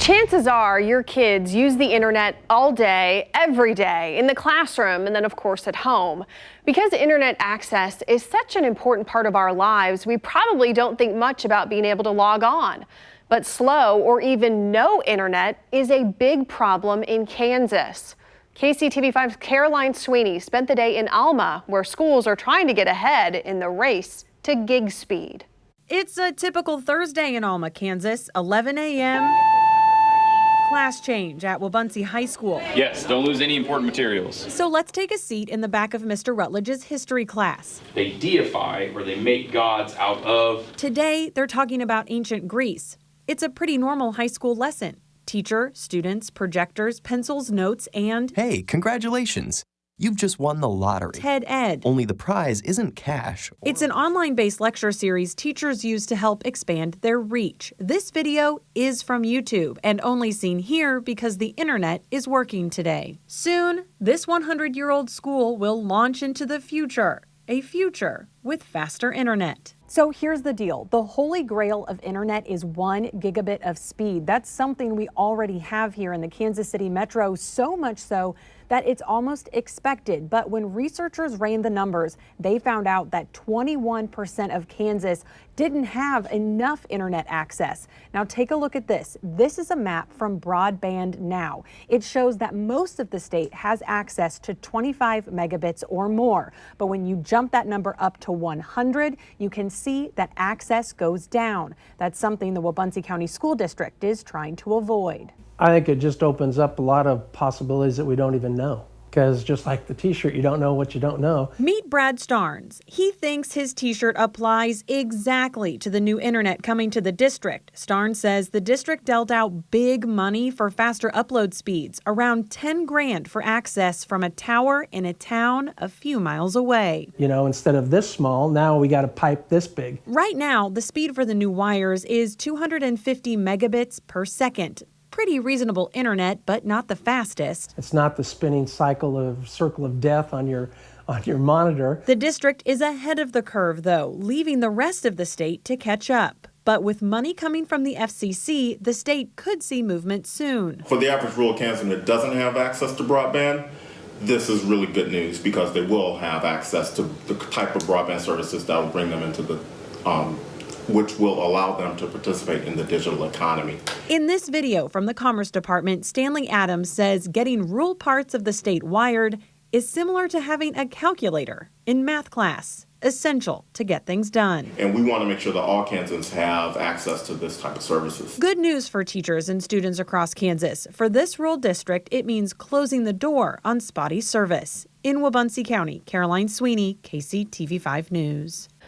Chances are your kids use the internet all day, every day, in the classroom and then of course at home. Because internet access is such an important part of our lives, we probably don't think much about being able to log on. But slow or even no internet is a big problem in Kansas. KCTV5's Caroline Sweeney spent the day in Alma, where schools are trying to get ahead in the race to gig speed. It's a typical Thursday in Alma, Kansas, 11 a.m. Class change at Wabaunsee High School. Yes, don't lose any important materials. So let's take a seat in the back of Mr. Rutledge's history class. They deify or they make gods out of. Today, they're talking about ancient Greece. It's a pretty normal high school lesson. Teacher, students, projectors, pencils, notes, and... Hey, congratulations! You've just won the lottery. TED Ed. Only the prize isn't cash. It's an online-based lecture series teachers use to help expand their reach. This video is from YouTube and only seen here because the internet is working today. Soon, this 100-year-old school will launch into the future. A future with faster internet. So here's the deal. The holy grail of internet is 1 gigabit of speed. That's something we already have here in the Kansas City metro, so much so that it's almost expected. But when researchers ran the numbers, they found out that 21% of Kansas didn't have enough internet access. Now take a look at this. This is a map from Broadband Now. It shows that most of the state has access to 25 megabits or more. But when you jump that number up to 100, you can see that access goes down. That's something the Wabaunsee County School District is trying to avoid. I think it just opens up a lot of possibilities that we don't even know. Because just like the t-shirt, you don't know what you don't know. Meet Brad Starnes. He thinks his t-shirt applies exactly to the new internet coming to the district. Starnes says the district dealt out big money for faster upload speeds, around 10 grand for access from a tower in a town a few miles away. You know, instead of this small, now we got a pipe this big. Right now, the speed for the new wires is 250 megabits per second. Pretty reasonable internet, but not the fastest. It's not the spinning circle of death on your monitor. The district is ahead of the curve, though, leaving the rest of the state to catch up. But with money coming from the FCC, the state could see movement soon. For the average rural Kansan that doesn't have access to broadband, this is really good news because they will have access to the type of broadband services that will bring them into the which will allow them to participate in the digital economy. In this video from the Commerce Department, Stanley Adams says getting rural parts of the state wired is similar to having a calculator in math class, essential to get things done. And we want to make sure that all Kansans have access to this type of services. Good news for teachers and students across Kansas. For this rural district, it means closing the door on spotty service. In Wabaunsee County, Caroline Sweeney, KCTV5 News.